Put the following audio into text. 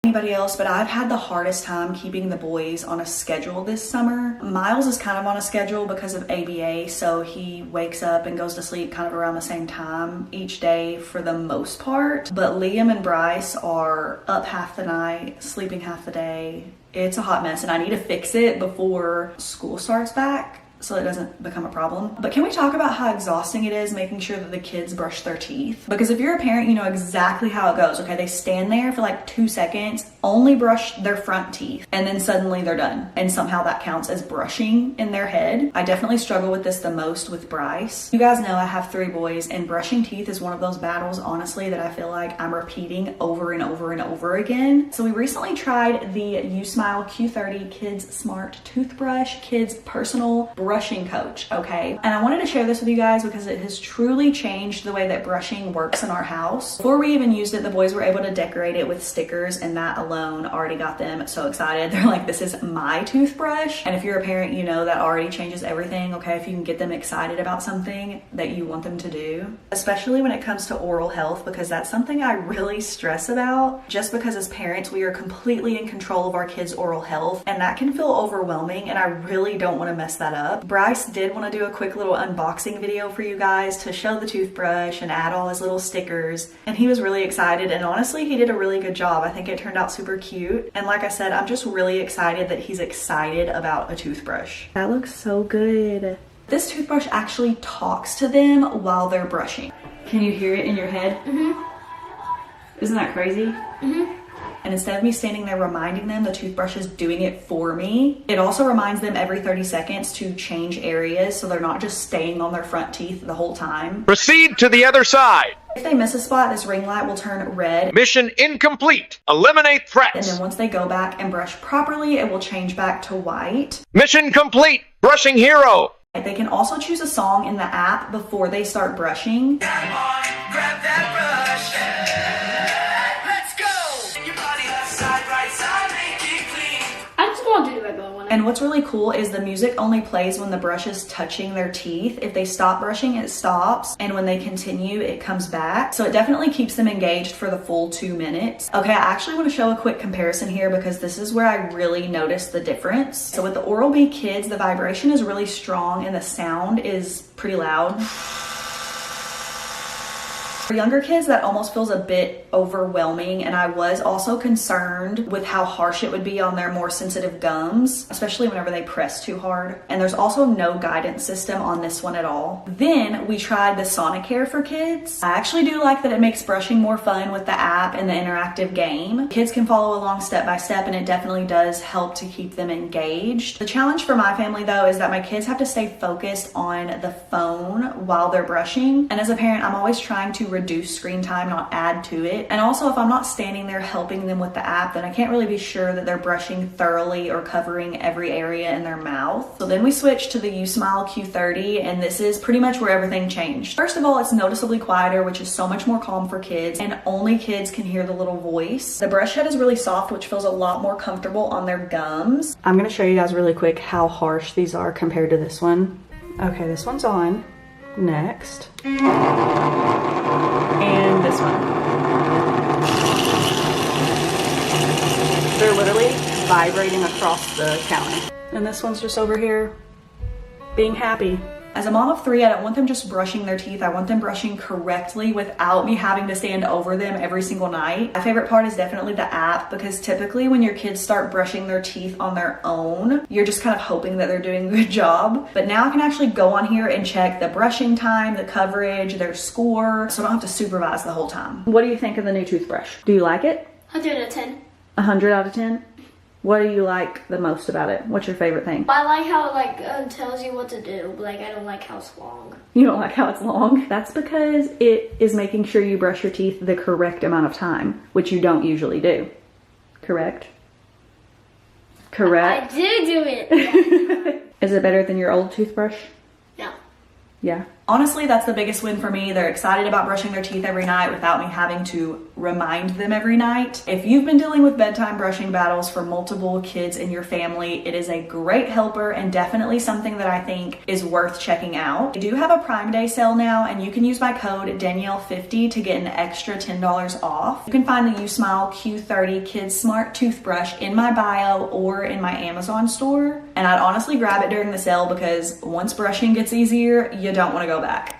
Anybody else, but I've had the hardest time keeping the boys on a schedule this summer. Miles is kind of on a schedule because of ABA, so he wakes up and goes to sleep kind of around the same time each day for the most part. But Liam and Bryce are up half the night, sleeping half the day. It's a hot mess and I need to fix it before school starts back, so it doesn't become a problem. But can we talk about how exhausting it is making sure that the kids brush their teeth? Because if you're a parent, you know exactly how it goes. Okay, they stand there for like 2 seconds, only brush their front teeth, and then suddenly they're done. And somehow that counts as brushing in their head. I definitely struggle with this the most with Bryce. You guys know I have 3 boys, and brushing teeth is one of those battles, honestly, that I feel like I'm repeating over and over and over again. So we recently tried the usmile Q30 Kids Smart Toothbrush, Kids Personal Brushing Coach, okay? And I wanted to share this with you guys because it has truly changed the way that brushing works in our house. Before we even used it, the boys were able to decorate it with stickers, and that alone already got them so excited. They're like, this is my toothbrush. And if you're a parent, you know that already changes everything, okay? If you can get them excited about something that you want them to do, especially when it comes to oral health, because that's something I really stress about. Just because as parents, we are completely in control of our kids' oral health, and that can feel overwhelming, and I really don't want to mess that up. Bryce did want to do a quick little unboxing video for you guys to show the toothbrush and add all his little stickers, and he was really excited, and honestly he did a really good job. I think it turned out super cute, and like I said, I'm just really excited that he's excited about a toothbrush. That looks so good. This toothbrush actually talks to them while they're brushing. Can you hear it in your head? Isn't that crazy? And instead of me standing there reminding them, the toothbrush is doing it for me. It also reminds them every 30 seconds to change areas so they're not just staying on their front teeth the whole time. Proceed to the other side. If they miss a spot, this ring light will turn red. Mission incomplete. Eliminate threats. And then once they go back and brush properly, it will change back to white. Mission complete. Brushing hero. They can also choose a song in the app before they start brushing. Come on, grab that brush. Let's go. Your body left side, right side, make it clean. I just want to do the regular one. And what's really cool is the music only plays when the brush is touching their teeth. If they stop brushing, it stops. And when they continue, it comes back. So it definitely keeps them engaged for the full 2 minutes. Okay, I actually want to show a quick comparison here because this is where I really noticed the difference. So with the Oral-B Kids, the vibration is really strong and the sound is pretty loud. For younger kids, that almost feels a bit overwhelming, and I was also concerned with how harsh it would be on their more sensitive gums, especially whenever they press too hard. And there's also no guidance system on this one at all. Then we tried the Sonicare for kids. I actually do like that it makes brushing more fun with the app and the interactive game. Kids can follow along step by step, and it definitely does help to keep them engaged. The challenge for my family though is that my kids have to stay focused on the phone while they're brushing, and as a parent, I'm always trying to reduce screen time, not add to it. And also, if I'm not standing there helping them with the app, then I can't really be sure that they're brushing thoroughly or covering every area in their mouth. So then we switched to the usmile Q30, and this is pretty much where everything changed. First of all, it's noticeably quieter, which is so much more calm for kids, and only kids can hear the little voice. The brush head is really soft, which feels a lot more comfortable on their gums. I'm gonna show you guys really quick how harsh these are compared to this one. Okay, this one's on. Next. And this one. They're literally vibrating across the counter. And this one's just over here being happy. As a mom of 3, I don't want them just brushing their teeth. I want them brushing correctly without me having to stand over them every single night. My favorite part is definitely the app, because typically when your kids start brushing their teeth on their own, you're just kind of hoping that they're doing a good job. But now I can actually go on here and check the brushing time, the coverage, their score, so I don't have to supervise the whole time. What do you think of the new toothbrush? Do you like it? 100 out of 10. 100 out of 10? What do you like the most about it? What's your favorite thing? I like how it tells you what to do, but I don't like how it's long. You don't like how it's long? That's because it is making sure you brush your teeth the correct amount of time, which you don't usually do. Correct? Correct? I do it. Is it better than your old toothbrush? No. Yeah. Honestly, that's the biggest win for me. They're excited about brushing their teeth every night without me having to remind them every night. If you've been dealing with bedtime brushing battles for multiple kids in your family, it is a great helper and definitely something that I think is worth checking out. I do have a Prime Day sale now, and you can use my code Danielle50 to get an extra $10 off. You can find the usmile Q30 Kids Smart Toothbrush in my bio or in my Amazon store. And I'd honestly grab it during the sale because once brushing gets easier, you don't want to go back.